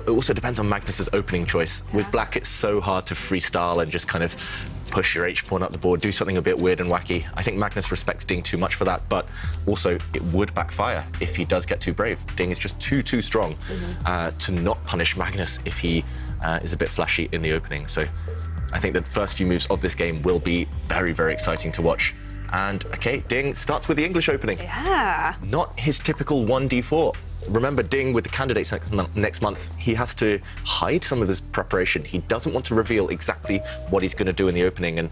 It also depends on Magnus's opening choice. With black, it's so hard to freestyle and just kind of push your H-pawn up the board, do something a bit weird and wacky. I think Magnus respects Ding too much for that, but also it would backfire if he does get too brave. Ding is just too strong to not punish Magnus if he is a bit flashy in the opening. So I think the first few moves of this game will be very, very exciting to watch. And, OK, Ding starts with the English opening. Yeah. Not his typical 1d4. Remember, Ding, with the candidates next month, he has to hide some of his preparation. He doesn't want to reveal exactly what he's going to do in the opening. And,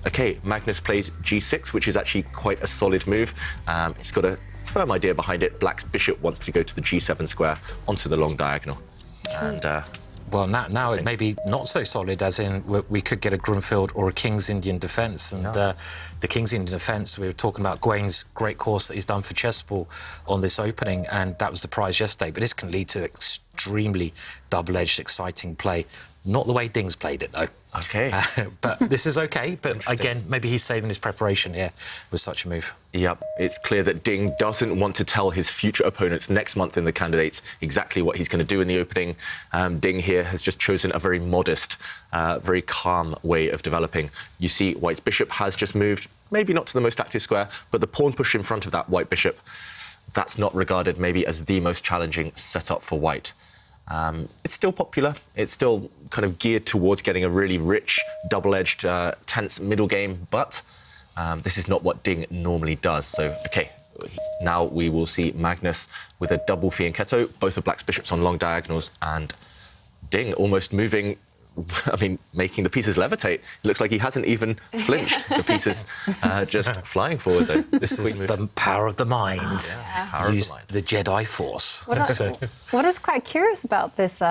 OK, Magnus plays g6, which is actually quite a solid move. He's got a firm idea behind it. Black's bishop wants to go to the g7 square onto the long diagonal. And... well, now it may be not so solid, as in we could get a Grunfeld or a King's Indian defence. And the King's Indian defence, we were talking about Gwain's great course that he's done for Chessable on this opening, and that was the prize yesterday. But this can lead to extremely double-edged, exciting play. Not the way Ding's played it, though. OK. But this is OK. But again, maybe he's saving his preparation here with such a move. Yep, it's clear that Ding doesn't want to tell his future opponents next month in the candidates exactly what he's going to do in the opening. Ding here has just chosen a very modest, very calm way of developing. You see White's bishop has just moved, maybe not to the most active square, but the pawn push in front of that White bishop, that's not regarded maybe as the most challenging setup for White. It's still popular. It's still kind of geared towards getting a really rich, double-edged, tense middle game, but this is not what Ding normally does. So, OK, now we will see Magnus with a double fianchetto, both of Black's bishops on long diagonals, and Ding almost moving, I mean, making the pieces levitate. It looks like he hasn't even flinched. The pieces just flying forward, though. This is the power of the mind. Use the Jedi Force. What is quite curious about this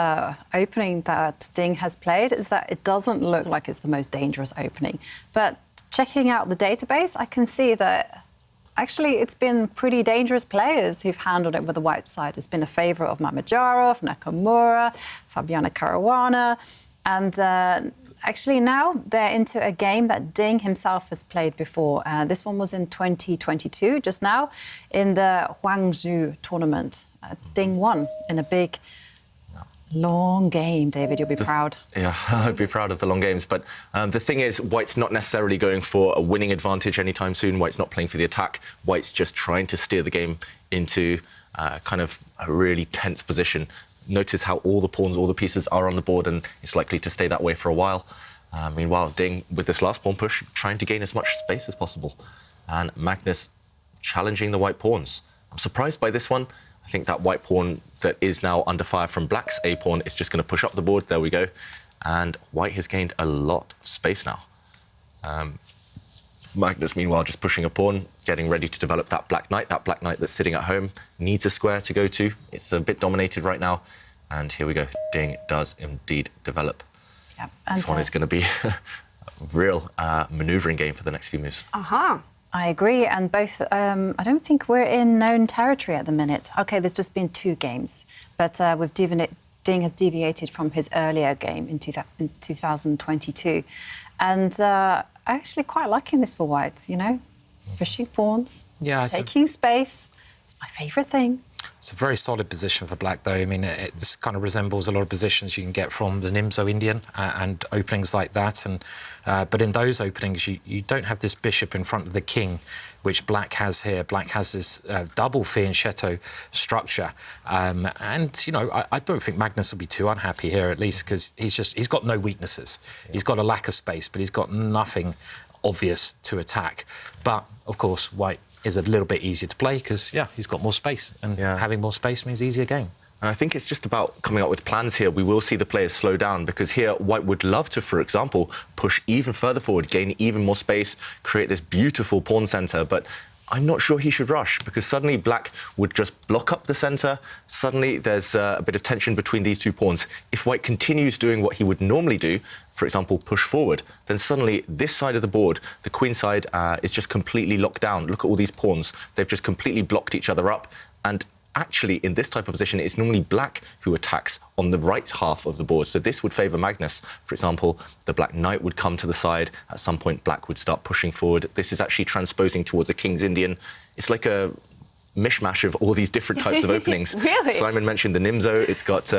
opening that Ding has played is that it doesn't look like it's the most dangerous opening. But checking out the database, I can see that actually it's been pretty dangerous players who've handled it with the white side. It's been a favourite of Mamedyarov, Nakamura, Fabiana Caruana. And actually now they're into a game that Ding himself has played before. This one was in 2022, just now, in the Huangzhou tournament. Ding won in a big, long game. David, you'll be proud. Yeah, I'd be proud of the long games. But the thing is, White's not necessarily going for a winning advantage anytime soon. White's not playing for the attack. White's just trying to steer the game into kind of a really tense position. Notice how all the pawns, all the pieces are on the board, and it's likely to stay that way for a while. Meanwhile, Ding, with this last pawn push, trying to gain as much space as possible. And Magnus challenging the white pawns. I'm surprised by this one. I think that white pawn that is now under fire from Black's A-pawn is just going to push up the board. There we go. And White has gained a lot of space now. Magnus, meanwhile, just pushing a pawn, getting ready to develop that black knight that's sitting at home, needs a square to go to. It's a bit dominated right now. And here we go. Ding does indeed develop. Yep. This one is going to be a real manoeuvring game for the next few moves. I agree. And both, I don't think we're in known territory at the minute. OK, there's just been 2 games. But Ding has deviated from his earlier game in 2022. And I'm actually quite liking this for White, you know? Pushing pawns, taking space. It's my favourite thing. It's a very solid position for Black, though. I mean, this kind of resembles a lot of positions you can get from the Nimzo Indian and openings like that. And but in those openings, you don't have this bishop in front of the king, which Black has here. Black has this double fianchetto structure. And, you know, I don't think Magnus will be too unhappy here, at least, because he's got no weaknesses. Yeah. He's got a lack of space, but he's got nothing obvious to attack. But, of course, White is a little bit easier to play because, he's got more space. And having more space means easier game. And I think it's just about coming up with plans here. We will see the players slow down because here White would love to, for example, push even further forward, gain even more space, create this beautiful pawn centre. But I'm not sure he should rush because suddenly Black would just block up the centre. Suddenly there's a bit of tension between these 2 pawns. If White continues doing what he would normally do, for example, push forward, then suddenly this side of the board, the queen side, is just completely locked down. Look at all these pawns. They've just completely blocked each other up. And actually, in this type of position, it's normally Black who attacks on the right half of the board. So this would favour Magnus. For example, the Black knight would come to the side. At some point, Black would start pushing forward. This is actually transposing towards a King's Indian. It's like a mishmash of all these different types of openings. Really? Simon mentioned the Nimzo. It's got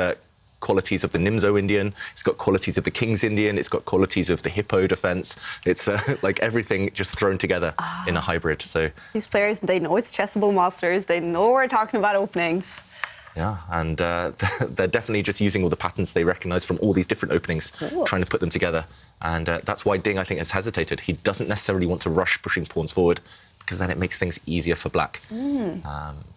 qualities of the Nimzo Indian, it's got qualities of the King's Indian, it's got qualities of the Hippo defense. It's like everything just thrown together in a hybrid. So these players, they know it's Chessable Masters. They know we're talking about openings. yeah, and they're definitely just using all the patterns they recognise from all these different openings, trying to put them together. And that's why Ding, I think, has hesitated. He doesn't necessarily want to rush pushing pawns forward, because then it makes things easier for black.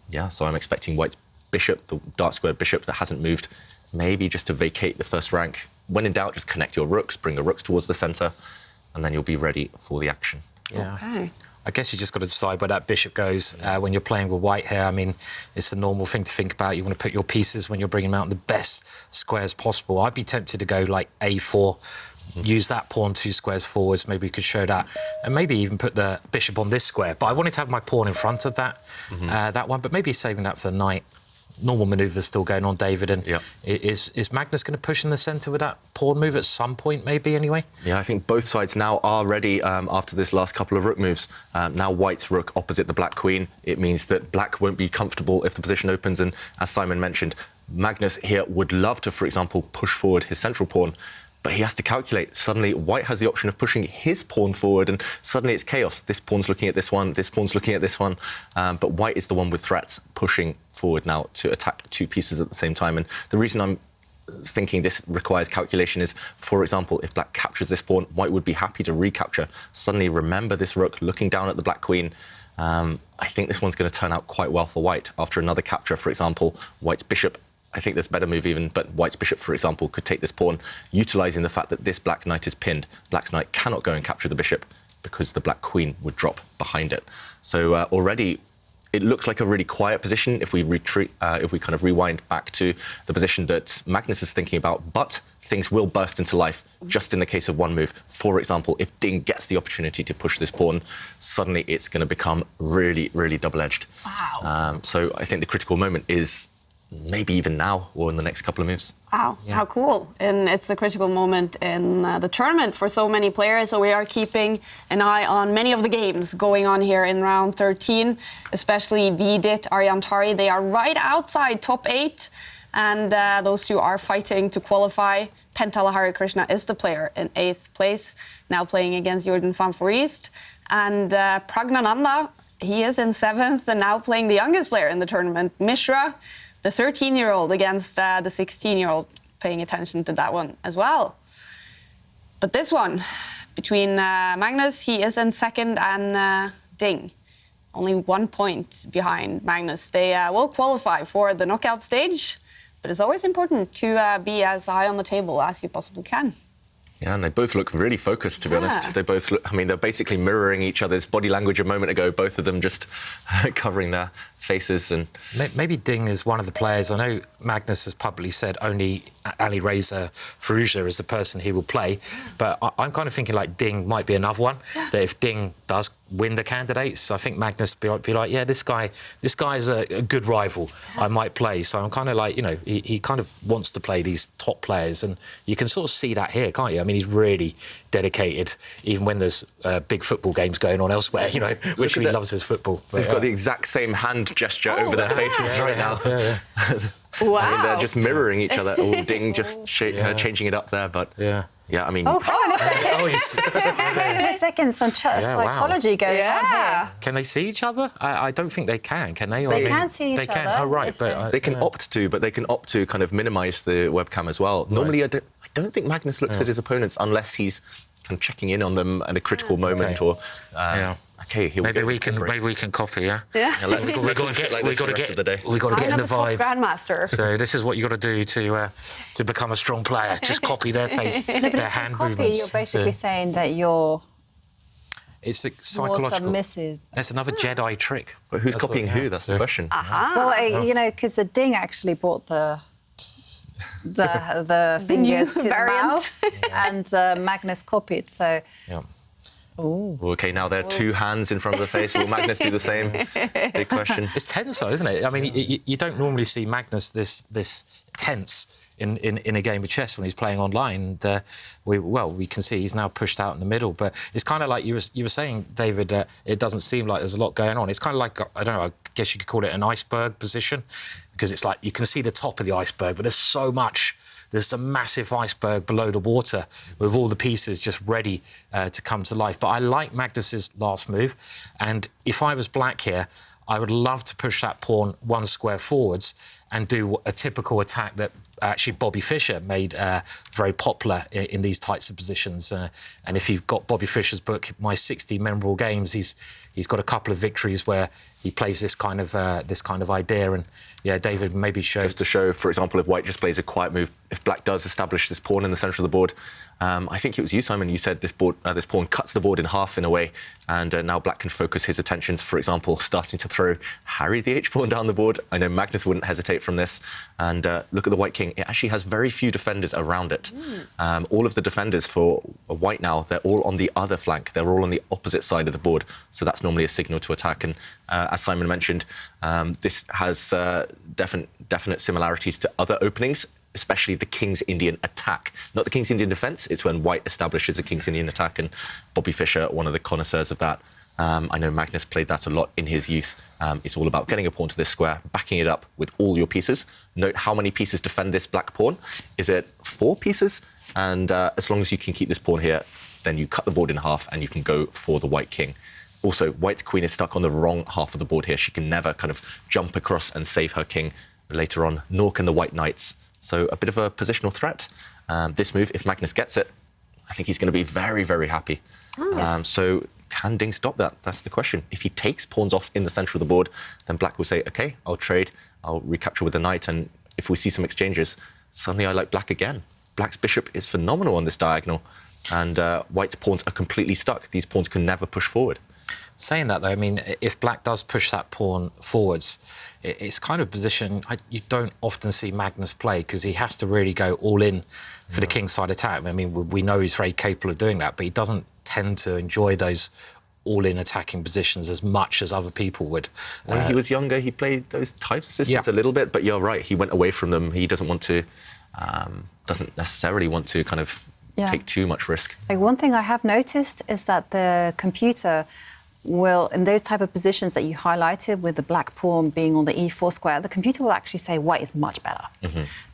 Yeah, so I'm expecting white's bishop, the dark squared bishop that hasn't moved, maybe just to vacate the first rank. When in doubt, just connect your rooks, bring the rooks towards the centre, and then you'll be ready for the action. Yeah. Okay. I guess you just got to decide where that bishop goes when you're playing with white here. I mean, it's a normal thing to think about. You want to put your pieces when you're bringing them out in the best squares possible. I'd be tempted to go like A4, use that pawn 2 squares forwards. Maybe we could show that, and maybe even put the bishop on this square. But I wanted to have my pawn in front of that that one, but maybe saving that for the knight. Normal manoeuvre still going on, David. And is Magnus going to push in the centre with that pawn move at some point, maybe, anyway? Yeah, I think both sides now are ready after this last couple of rook moves. Now white's rook opposite the black queen. It means that black won't be comfortable if the position opens. And as Simon mentioned, Magnus here would love to, for example, push forward his central pawn. But he has to calculate. Suddenly, white has the option of pushing his pawn forward, and suddenly it's chaos. This pawn's looking at this one, this pawn's looking at this one. But white is the one with threats pushing forward now to attack 2 pieces at the same time. And the reason I'm thinking this requires calculation is, for example, if black captures this pawn, white would be happy to recapture. Suddenly, remember this rook looking down at the black queen. I think this one's going to turn out quite well for white. After another capture, for example, white's bishop, I think there's a better move even, but white's bishop, for example, could take this pawn, utilising the fact that this black knight is pinned. Black's knight cannot go and capture the bishop because the black queen would drop behind it. So already it looks like a really quiet position if we retreat, if we kind of rewind back to the position that Magnus is thinking about, but things will burst into life just in the case of one move. For example, if Ding gets the opportunity to push this pawn, suddenly it's going to become really, really double-edged. Wow. So I think the critical moment is maybe even now or in the next couple of moves. Wow, how cool. And it's a critical moment in the tournament for so many players. So we are keeping an eye on many of the games going on here in round 13, especially Vidit, Aryantari. They are right outside top 8. And those 2 are fighting to qualify. Pentala Harikrishna is the player in 8th place, now playing against Jordan van Foreest. And Pragnananda, he is in 7th and now playing the youngest player in the tournament, Mishra, the 13-year-old against the 16-year-old, paying attention to that one as well. But this one, between Magnus, he is in 2nd, and Ding, only 1 point behind Magnus. They will qualify for the knockout stage, but it's always important to be as high on the table as you possibly can. Yeah, and they both look really focused, to be honest. They both look, I mean, they're basically mirroring each other's body language a moment ago, both of them just covering their faces. And maybe Ding is one of the players. I know Magnus has publicly said only Ali Reza Firouzja is the person he will play, but I'm kind of thinking like Ding might be another one, that if Ding does win the candidates, I think Magnus be like, yeah, this guy is a good rival. I might play. So I'm kind of like, you know, he kind of wants to play these top players, and you can sort of see that here, can't you? I mean, he's really dedicated, even when there's big football games going on elsewhere, you know, which he loves his football. But, they've got the exact same hand gesture over their faces right now. Wow. I mean, they're just mirroring each other. Oh, Ding just changing it up there, but yeah, I mean... Oh, hang on a second. Hang on a second, some psychology going on here. Can they see each other? I don't think they can they? They can see each other. They can, oh, right. But they can opt to, but they can opt to kind of minimise the webcam as well. Normally, I don't think Magnus looks at his opponents unless he's kind of checking in on them at a critical moment or... Okay, maybe we can coffee, yeah. Let's we've got to get in the vibe. Grandmaster. So this is what you got to do to become a strong player. Just copy their face, their hand movements. You're basically saying that you're. It's the more psychological. submissive. That's another Jedi trick. But who's copying who? That's the question. Well, you know, because the Ding actually brought the fingers to the mouth, and Magnus copied. So. Yeah. Ooh. Okay, now there are 2 hands in front of the face. Will Magnus do the same? Big question. It's tense, though, isn't it? I mean, you don't normally see Magnus this tense in a game of chess when he's playing online. And, we can see he's now pushed out in the middle. But it's kind of like you were saying, David. It doesn't seem like there's a lot going on. It's kind of like, I don't know, I guess you could call it an iceberg position, because it's like you can see the top of the iceberg, but there's so much there's a massive iceberg below the water with all the pieces just ready to come to life. But I like Magnus's last move, and if I was black here, I would love to push that pawn 1 square forwards and do a typical attack that actually Bobby Fischer made very popular in these types of positions. And if you've got Bobby Fischer's book, My 60 Memorable Games, he's got a couple of victories where he plays this kind of idea. And yeah, David, maybe show... Just to show, for example, if white just plays a quiet move, if black does establish this pawn in the centre of the board, I think it was you, Simon, you said this pawn cuts the board in half in a way, and now black can focus his attentions, for example, starting to throw Harry the H-pawn down the board. I know Magnus wouldn't hesitate from this. And look at the white king. It actually has very few defenders around it. All of the defenders for white now, they're all on the other flank. They're all on the opposite side of the board. So that's normally a signal to attack. And as Simon mentioned, this has definite similarities to other openings, especially the King's Indian attack. Not the King's Indian defence, it's when white establishes a King's Indian attack, and Bobby Fischer, one of the connoisseurs of that. I know Magnus played that a lot in his youth. It's all about getting a pawn to this square, backing it up with all your pieces. Note how many pieces defend this black pawn. Is it 4 pieces? And as long as you can keep this pawn here, then you cut the board in half and you can go for the white king. Also, white's queen is stuck on the wrong half of the board here. She can never kind of jump across and save her king later on, nor can the white knights. So a bit of a positional threat. This move, if Magnus gets it, I think he's going to be very, very happy. Oh, yes. So can Ding stop that? That's the question. If he takes pawns off in the centre of the board, then black will say, OK, I'll trade, I'll recapture with the knight, and if we see some exchanges, suddenly I like black again. Black's bishop is phenomenal on this diagonal, and white's pawns are completely stuck. These pawns can never push forward. Saying that, though, I mean, if black does push that pawn forwards, it's kind of a position you don't often see Magnus play, because he has to really go all in for the kingside attack. I mean, we know he's very capable of doing that, but he doesn't tend to enjoy those all-in attacking positions as much as other people would. When he was younger, he played those types of systems a little bit, but you're right, he went away from them. He doesn't want to, doesn't necessarily want to kind of take too much risk. Like, one thing I have noticed is that the computer will, in those type of positions that you highlighted with the black pawn being on the e4 square, the computer will actually say white is much better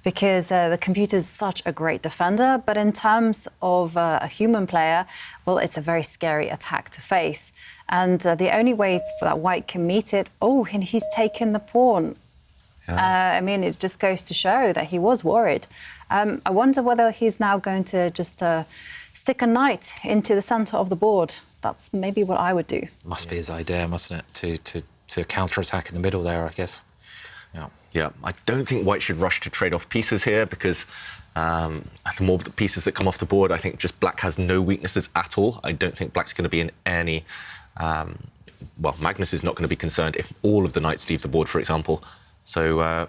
because the computer is such a great defender. But in terms of a human player, well, it's a very scary attack to face. And the only way for that white can meet it, and he's taken the pawn. I mean, it just goes to show that he was worried. I wonder whether he's now going to just stick a knight into the centre of the board. That's maybe what I would do. Must be his idea, mustn't it, to counter-attack in the middle there, I guess. Yeah, I don't think white should rush to trade off pieces here, because the more pieces that come off the board, I think just black has no weaknesses at all. I don't think black's going to be in any... well, Magnus is not going to be concerned if all of the knights leave the board, for example. So,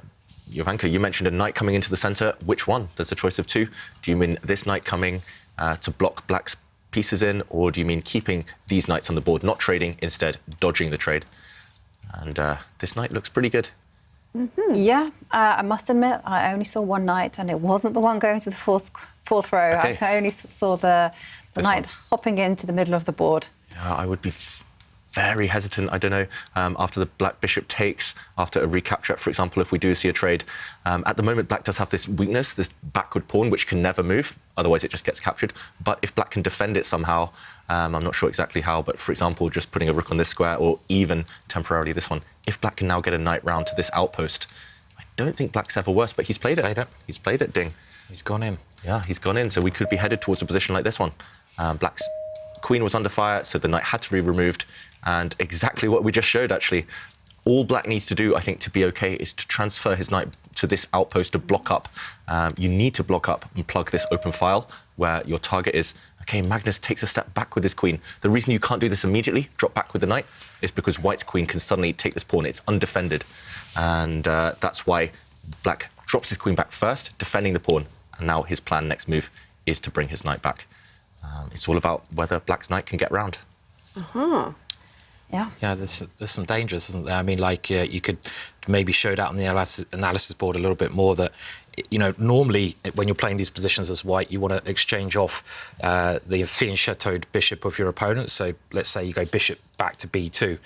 Jovanka, you mentioned a knight coming into the centre. Which one? There's a choice of 2. Do you mean this knight coming to block black's pieces in, or do you mean keeping these knights on the board, not trading, instead dodging the trade? And this knight looks pretty good. Yeah, I must admit, I only saw one knight, and it wasn't the one going to the fourth row. Okay. I only saw the knight hopping into the middle of the board. Yeah, I would be very hesitant, I don't know, after the black bishop takes, after a recapture, for example, if we do see a trade. At the moment, black does have this weakness, this backward pawn, which can never move, otherwise it just gets captured. But if black can defend it somehow, I'm not sure exactly how, but for example, just putting a rook on this square, or even temporarily this one, if black can now get a knight round to this outpost, I don't think black's ever worse, but he's played it. He's played it, Ding. He's gone in. Yeah, he's gone in, so we could be headed towards a position like this one. Black's queen was under fire, so the knight had to be removed. And exactly what we just showed, actually. All black needs to do, I think, to be OK, is to transfer his knight to this outpost to block up. You need to block up and plug this open file where your target is. OK, Magnus takes a step back with his queen. The reason you can't do this immediately, drop back with the knight, is because white's queen can suddenly take this pawn. It's undefended. And that's why black drops his queen back first, defending the pawn. And now his plan, next move, is to bring his knight back. It's all about whether black's knight can get round. Yeah, there's some dangers, isn't there? I mean, like, you could maybe show that on the analysis board a little bit more, that you know, normally when you're playing these positions as white, you want to exchange off the fianchettoed bishop of your opponent. So let's say you go bishop back to b2.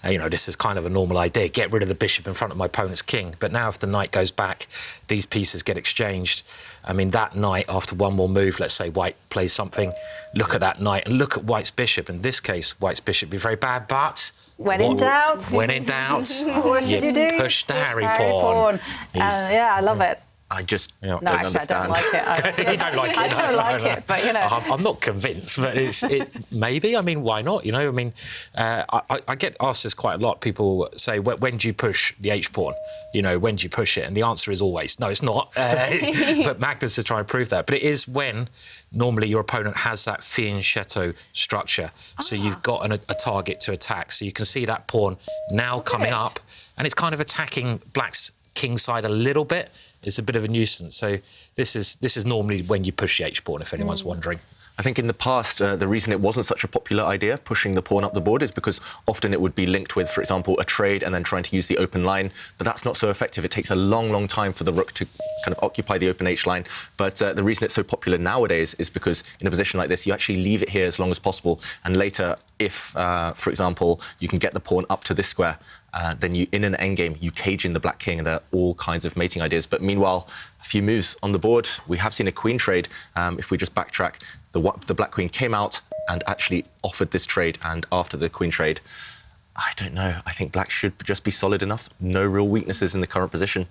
You know, this is kind of a normal idea. Get rid of the bishop in front of my opponent's king. But now if the knight goes back, these pieces get exchanged. I mean, that knight, after one more move, let's say white plays something, look at that knight and look at white's bishop. In this case, white's bishop would be very bad, but... When in doubt. When in doubt. What should you do? Push the Harry pawn. Yeah, I love it. I just No, don't actually, understand. I don't like it. You don't like it? I don't like it, but, you know. I'm not convinced, but maybe. I mean, why not? You know, I mean, I get asked this quite a lot. People say, when do you push the H-pawn? You know, when do you push it? And the answer is always, no, it's not. But Magnus is trying to prove that. But it is when normally your opponent has that fianchetto structure. So you've got a target to attack. So you can see that pawn now coming up, and it's kind of attacking black's king side a little bit. It's a bit of a nuisance. So this is normally when you push the H-pawn, if anyone's wondering. I think in the past, the reason it wasn't such a popular idea, pushing the pawn up the board, is because often it would be linked with, for example, a trade and then trying to use the open line. But that's not so effective. It takes a long, long time for the rook to kind of occupy the open H line. But the reason it's so popular nowadays is because in a position like this, you actually leave it here as long as possible. And later, if, for example, you can get the pawn up to this square, then in an endgame, you cage in the black king, and there are all kinds of mating ideas. But meanwhile, a few moves on the board. We have seen a queen trade. If we just backtrack, the black queen came out and actually offered this trade. And after the queen trade, I don't know. I think black should just be solid enough. No real weaknesses in the current position.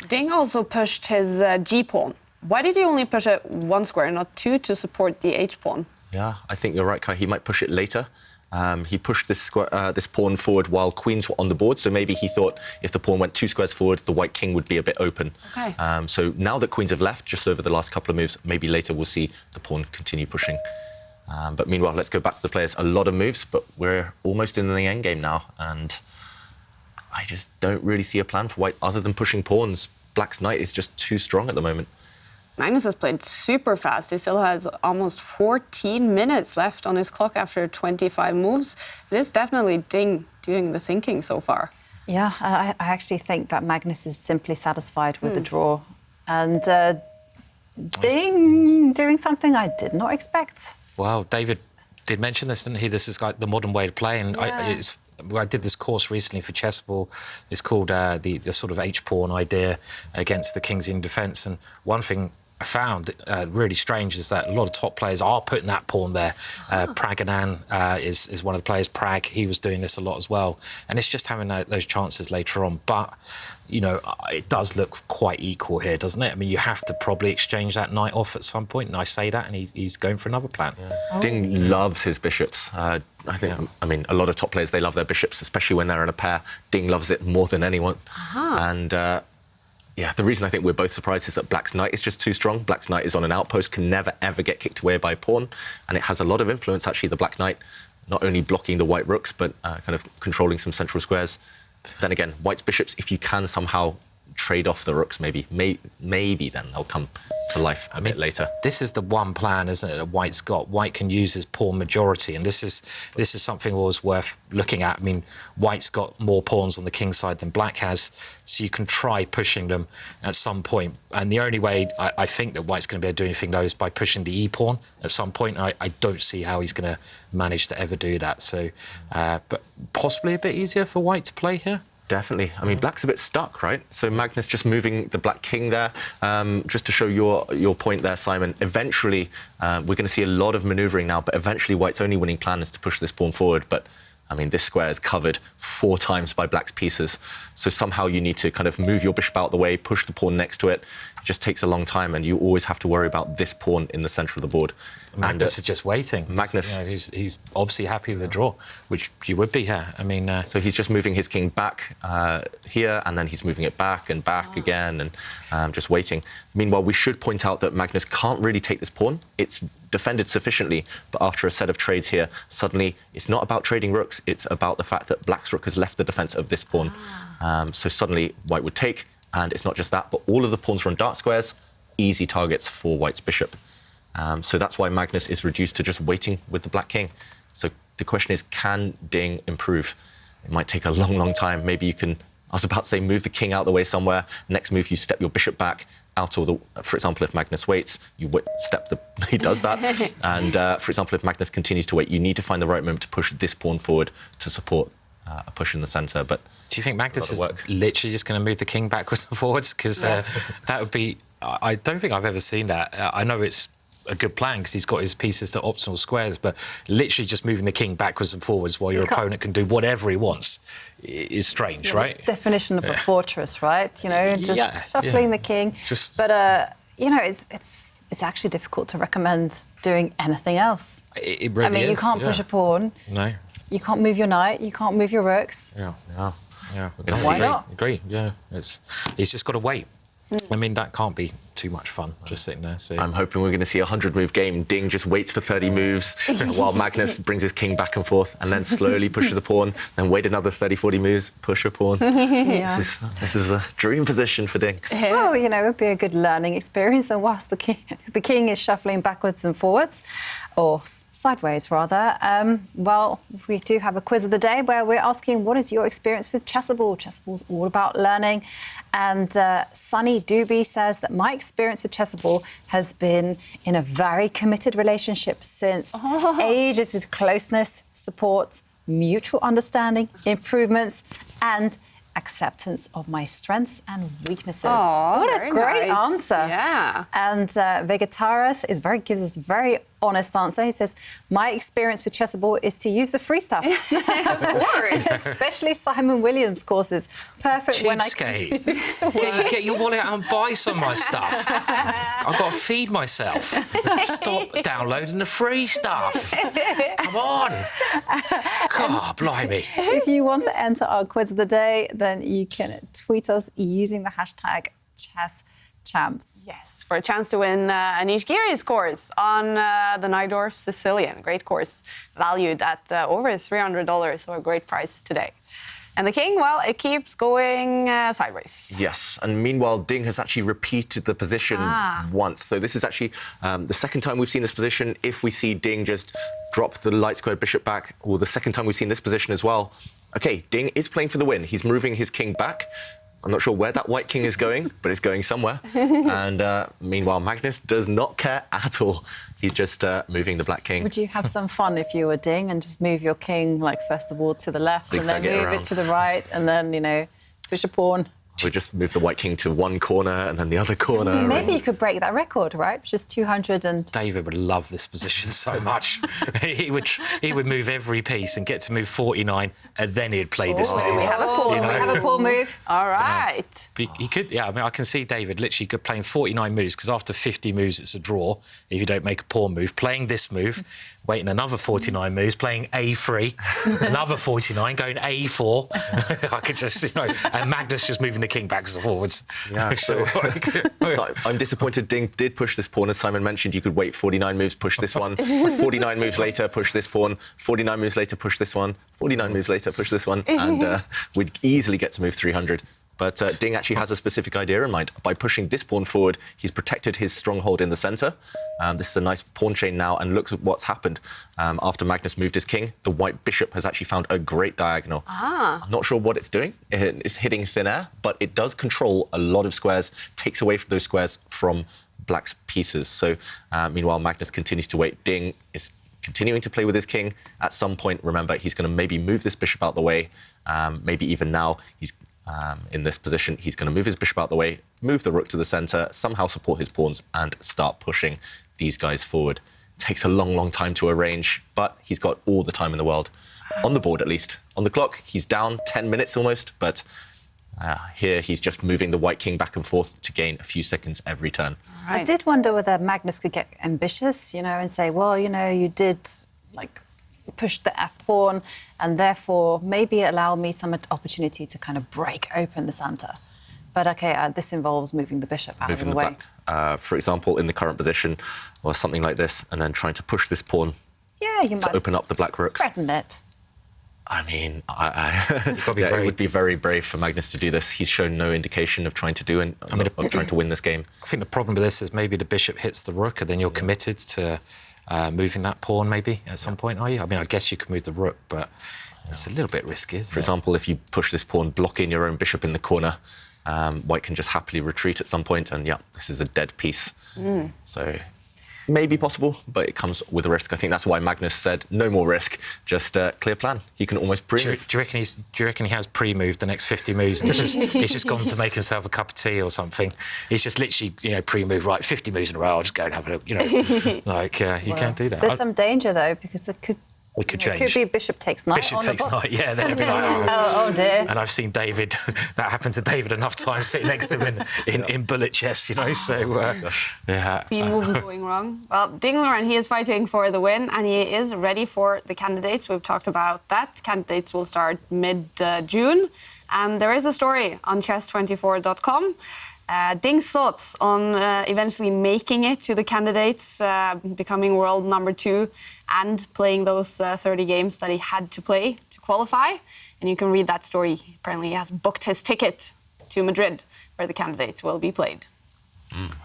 Ding also pushed his g-pawn. Why did he only push it one square, not two, to support the h-pawn? Yeah, I think you're right, Kai. He might push it later. He pushed this pawn forward while queens were on the board, so maybe he thought if the pawn went 2 squares forward, the white king would be a bit open. Okay. So now that queens have left, just over the last couple of moves, maybe later we'll see the pawn continue pushing. But meanwhile, let's go back to the players. A lot of moves, but we're almost in the endgame now, and I just don't really see a plan for white other than pushing pawns. Black's knight is just too strong at the moment. Magnus has played super fast. He still has almost 14 minutes left on his clock after 25 moves. It is definitely Ding doing the thinking so far. Yeah, I actually think that Magnus is simply satisfied with the draw. And Ding doing something I did not expect. Well, David did mention this, didn't he? This is like the modern way to play. And Yeah. I did this course recently for Chessable. It's called the sort of H-pawn idea against the king's in defence. And one thing I found really strange is that a lot of top players are putting that pawn there. Praganan is one of the players. Prag, he was doing this a lot as well. And it's just having those chances later on. But, you know, it does look quite equal here, doesn't it? I mean, you have to probably exchange that knight off at some point. And I say that, and he's going for another plan. Yeah. Ding loves his bishops. I think, I mean, a lot of top players, they love their bishops, especially when they're in a pair. Ding loves it more than anyone. And yeah, the reason I think we're both surprised is that Black's knight is just too strong. Black's knight is on an outpost, can never, ever get kicked away by a pawn. And it has a lot of influence, actually, the Black knight, not only blocking the white rooks, but kind of controlling some central squares. Then again, white's bishops, if you can somehow trade off the rooks, maybe then they'll come to life a bit later. This is the one plan, isn't it, that White's got. White can use his pawn majority, and this is something always worth looking at. I mean, White's got more pawns on the king side than Black has, so you can try pushing them at some point. And the only way I think that White's going to be able to do anything, though, is by pushing the e-pawn at some point. And I don't see how he's going to manage to ever do that. So, but possibly a bit easier for White to play here. Definitely. I mean, Black's a bit stuck, right? So Magnus just moving the Black king there. Just to show your point there, Simon, eventually we're going to see a lot of manoeuvring now, but eventually White's only winning plan is to push this pawn forward. But, I mean, this square is covered 4 times by Black's pieces. So somehow you need to kind of move your bishop out the way, push the pawn next to it. It just takes a long time, and you always have to worry about this pawn in the centre of the board. Magnus is just waiting. Magnus, you know, he's obviously happy with the draw, which you would be here. I mean, so he's just moving his king back here, and then he's moving it back and back again, and just waiting. Meanwhile, we should point out that Magnus can't really take this pawn. It's defended sufficiently, but after a set of trades here, suddenly it's not about trading rooks. It's about the fact that Black's rook has left the defence of this pawn. So suddenly White would take, and it's not just that, but all of the pawns are on dark squares, easy targets for White's bishop. So that's why Magnus is reduced to just waiting with the Black king. So the question is, can Ding improve? It might take a long, long time. Maybe you can, I was about to say, move the king out the way somewhere. Next move, you step your bishop back, out of the... For example, if Magnus waits, he does that. And, for example, if Magnus continues to wait, you need to find the right moment to push this pawn forward to support a push in the centre. But do you think Magnus is literally just going to move the king backwards and forwards? Because that would be... I don't think I've ever seen that. I know it's a good plan because he's got his pieces to optimal squares, but literally just moving the king backwards and forwards while your opponent can do whatever he wants is strange, right? It's definition of a fortress, right? You know, just shuffling the king. But you know, it's actually difficult to recommend doing anything else. It really I mean, you can't push a pawn. No. You can't move your knight. You can't move your rooks. Yeah. We're gonna Why not? Agree. Yeah. He's just got to wait. I mean, that can't be too much fun, just sitting there. So I'm hoping we're going to see a 100-move game. Ding just waits for 30 moves while Magnus brings his king back and forth and then slowly pushes a pawn, then wait another 30, 40 moves, push a pawn. This is a dream position for Ding. Well, you know, it would be a good learning experience. And whilst the king is shuffling backwards and forwards, or sideways rather, well, we do have a quiz of the day where we're asking, what is your experience with Chessable? Chessable's all about learning. And Sunny Doobie says that my experience with Chessable has been in a very committed relationship since ages, with closeness, support, mutual understanding, improvements, and acceptance of my strengths and weaknesses. What a great answer. Yeah. And Vegetaris gives us a very honest answer. He says, my experience with Chessable is to use the free stuff. Of course. Especially Simon Williams courses. Perfect when I can get your wallet out and buy some of my stuff. I've got to feed myself. Stop downloading the free stuff. Come on. God, blimey. If you want to enter our quiz of the day, then you can tweet us using the hashtag #ChessChamps. Yes, for a chance to win Anish Giri's course on the Najdorf Sicilian. Great course, valued at over $300, so a great price today. And the king, well, it keeps going sideways. Yes, and meanwhile, Ding has actually repeated the position once. So this is actually the second time we've seen this position. If we see Ding just drop the light squared bishop back, or the second time we've seen this position as well. OK, Ding is playing for the win. He's moving his king back. I'm not sure where that white king is going, but it's going somewhere. And meanwhile, Magnus does not care at all. He's just moving the black king. Would you have some fun if you were Ding and just move your king, like, first of all, to the left and then move it to the right and then, you know, push a pawn? We just move the white king to one corner and then the other corner. Maybe you could break that record, right? Just 200 and... David would love this position so much. he would move every piece and get to move 49, and then he'd play this move. We have a pawn. You know? We have a pawn move. All right. He could, I mean, I can see David literally playing 49 moves, because after 50 moves, it's a draw if you don't make a pawn move. Playing this move, waiting another 49 moves, playing A3, another 49, going A4. I could just, you know, and Magnus just moving the king backwards and forwards. Yeah, so I'm disappointed Ding did push this pawn. As Simon mentioned, you could wait 49 moves, push this one, 49 moves later, push this pawn, 49 moves later, push this one, 49 moves later, push this one, and we'd easily get to move 300. But Ding actually has a specific idea in mind. By pushing this pawn forward, he's protected his stronghold in the centre. This is a nice pawn chain now, and look at what's happened. After Magnus moved his king, the white bishop has actually found a great diagonal. I'm not sure what it's doing. It's hitting thin air, but it does control a lot of squares, takes away those squares from black's pieces. So meanwhile, Magnus continues to wait. Ding is continuing to play with his king. At some point, remember, he's going to maybe move this bishop out the way. Maybe even now, he's in this position, he's going to move his bishop out the way, move the rook to the centre, somehow support his pawns, and start pushing these guys forward. Takes a long, long time to arrange, but he's got all the time in the world. On the board, at least. On the clock, he's down 10 minutes almost, but here he's just moving the white king back and forth to gain a few seconds every turn. Right. I did wonder whether Magnus could get ambitious, you know, and say, well, you know, you did, like, push the f-pawn, and therefore maybe allow me some opportunity to kind of break open the centre. But OK, this involves moving the bishop out of the way. For example, in the current position, or something like this, and then trying to push this pawn to open up the black rooks. Threaten it. I mean, it would be very brave for Magnus to do this. He's shown no indication of trying to of trying to win this game. I think the problem with this is maybe the bishop hits the rook, and then you're committed to moving that pawn maybe at some point, are you? I mean, I guess you could move the rook, but it's a little bit risky, isn't it? For example, if you push this pawn, block in your own bishop in the corner, White can just happily retreat at some point, and yeah, this is a dead piece. So maybe possible, but it comes with a risk. I think that's why Magnus said no more risk, just clear plan. He can almost pre-move. Do you reckon he has pre-moved the next 50 moves? And he's just gone to make himself a cup of tea or something. He's just literally, pre-moved, right, 50 moves in a row, I'll just go and have a, you can't do that. There's some danger, though, because it could change. It could be bishop takes knight. Bishop takes knight, yeah. Then it'd be like, oh dear. And I've seen David, that happened to David enough times sitting next to him in bullet chess, so yeah. Moves going wrong. Well, Ding Liren, he is fighting for the win and he is ready for the candidates. We've talked about that. Candidates will start mid-June. And there is a story on chess24.com. Ding's thoughts on eventually making it to the candidates, becoming world number 2 and playing those 30 games that he had to play to qualify. And you can read that story. Apparently he has booked his ticket to Madrid, where the candidates will be played.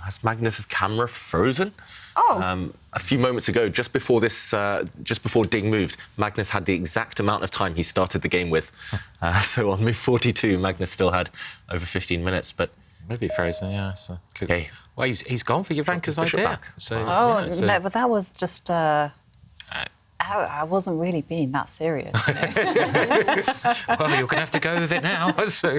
Has Magnus's camera frozen? Oh. A few moments ago, just before Ding moved, Magnus had the exact amount of time he started the game with. So on move 42, Magnus still had over 15 minutes, but... Maybe frozen, yeah. So okay. Well, he's gone for Jovanka's Bishop idea. back. So, no, but that was just... I wasn't really being that serious. Well, you're going to have to go with it now. So,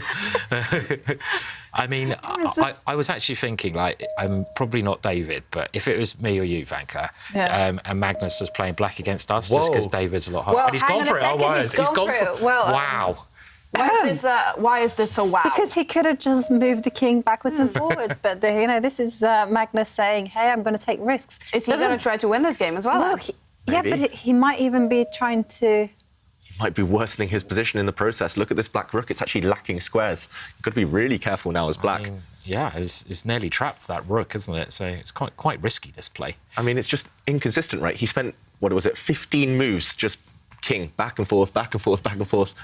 I mean, I was actually thinking, I'm probably not David, but if it was me or you, Vanka, and Magnus was playing black against us, just because David's a lot higher. Well, and he's gone for it. He's gone for it. Well, wow. Why is this so wow? Because he could have just moved the king backwards and forwards, but this is Magnus saying, "Hey, I'm going to take risks." Is he going to try to win this game as well? Well, yeah, but he might even be trying to. He might be worsening his position in the process. Look at this black rook; it's actually lacking squares. You've got to be really careful now as black. It's nearly trapped, that rook, isn't it? So it's quite risky, this play. I mean, it's just inconsistent, right? He spent 15 moves just. King, back and forth,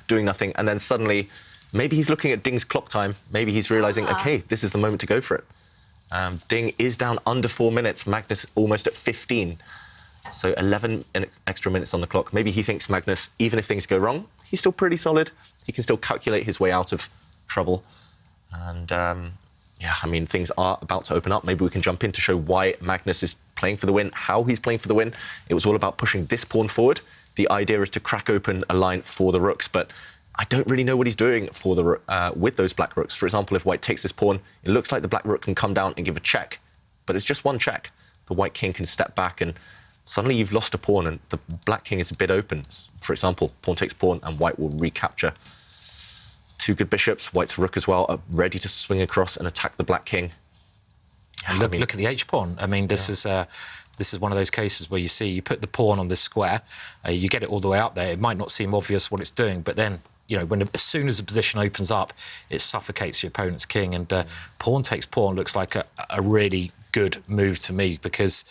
doing nothing. And then suddenly, maybe he's looking at Ding's clock time. Maybe he's realising, OK, this is the moment to go for it. Ding is down under 4 minutes. Magnus almost at 15. So 11 extra minutes on the clock. Maybe he thinks Magnus, even if things go wrong, he's still pretty solid. He can still calculate his way out of trouble. And, things are about to open up. Maybe we can jump in to show why Magnus is playing for the win, how he's playing for the win. It was all about pushing this pawn forward. The idea is to crack open a line for the rooks, but I don't really know what he's doing for the with those black rooks. For example, if white takes this pawn, it looks like the black rook can come down and give a check, but it's just one check. The white king can step back, and suddenly you've lost a pawn, and the black king is a bit open. For example, pawn takes pawn, and white will recapture. 2 good bishops, white's rook as well, are ready to swing across and attack the black king. And look at the H-pawn. I mean, this is one of those cases where you put the pawn on this square, you get it all the way up there. It might not seem obvious what it's doing, but then, as soon as the position opens up, it suffocates your opponent's king. And pawn takes pawn looks like a really good move to me, because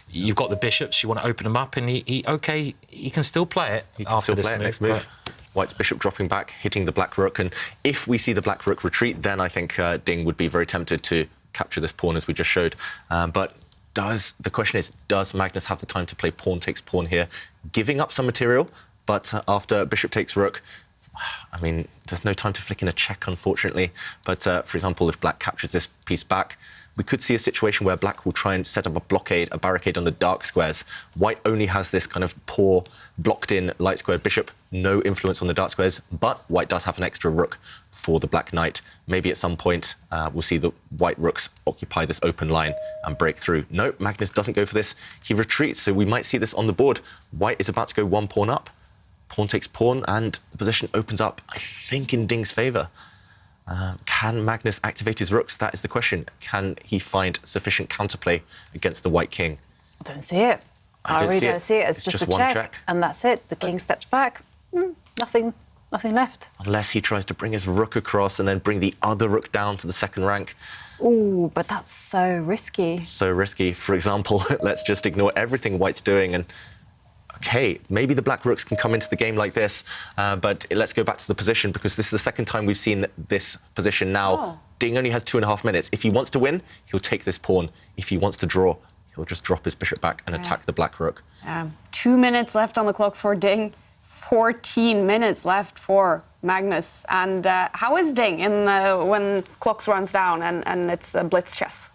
you've got the bishops, you want to open them up, and he can still play it after this move. Next move. White's bishop dropping back, hitting the black rook, and if we see the black rook retreat, then I think Ding would be very tempted to capture this pawn, as we just showed. But the question is, does Magnus have the time to play pawn takes pawn here, giving up some material, but after bishop takes rook, I mean, there's no time to flick in a check, unfortunately. But, for example, if black captures this piece back, we could see a situation where black will try and set up a barricade on the dark squares. White only has this kind of poor, blocked-in, light-squared bishop, no influence on the dark squares, but white does have an extra rook for the black knight. Maybe at some point we'll see the white rooks occupy this open line and break through. No, Magnus doesn't go for this. He retreats, so we might see this on the board. White is about to go 1 pawn up. Pawn takes pawn, and the position opens up, I think, in Ding's favour. Can Magnus activate his rooks? That is the question. Can he find sufficient counterplay against the white king? I don't see it. I really don't see it. It's just a check, and that's it. The king steps back. Nothing left. Unless he tries to bring his rook across and then bring the other rook down to the second rank. Ooh, but that's so risky. So risky. For example, let's just ignore everything white's doing and... OK, maybe the black rooks can come into the game like this, but let's go back to the position, because this is the second time we've seen this position now. Ding only has 2.5 minutes. If he wants to win, he'll take this pawn. If he wants to draw, he'll just drop his bishop back and attack the black rook. 2 minutes left on the clock for Ding. 14 minutes left for Magnus. And how is Ding when clocks runs down and it's blitz chess?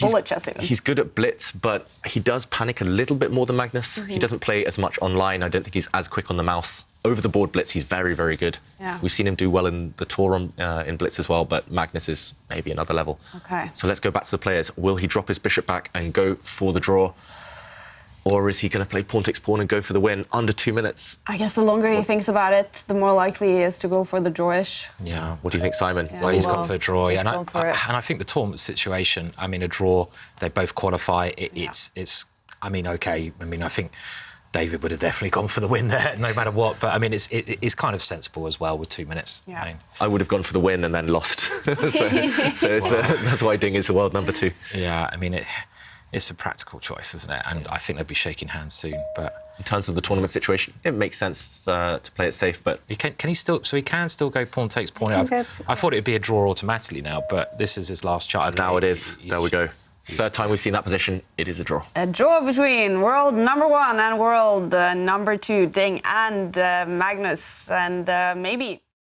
Bullet chess even. He's good at blitz, but he does panic a little bit more than Magnus. He doesn't play as much online. I don't think he's as quick on the mouse. Over the board blitz, he's very, very good. Yeah. We've seen him do well in the tour in blitz as well, but Magnus is maybe another level. Okay. So let's go back to the players. Will he drop his bishop back and go for the draw? Or is he going to play pawn takes pawn and go for the win under 2 minutes? I guess the longer he thinks about it, the more likely he is to go for the drawish. Yeah. What do you think, Simon? Well, he's gone for a draw, he's and gone for it. I think the tournament situation, I mean, a draw, they both qualify. It's. I mean, okay. I mean, I think David would have definitely gone for the win there, no matter what. But I mean, it's kind of sensible as well with 2 minutes. Yeah. I mean, I would have gone for the win and then lost. so that's why Ding is the world number 2. yeah. I mean, it's a practical choice, isn't it? And I think they'll be shaking hands soon. But In terms of the tournament situation, it makes sense to play it safe, but he can he still? So he can still go pawn takes pawn. I thought it'd be a draw automatically now, but this is his last shot. now it is. There we go. Third time we've seen that position, it is a draw. A draw between world number 1 and world number 2, Ding and Magnus. And maybe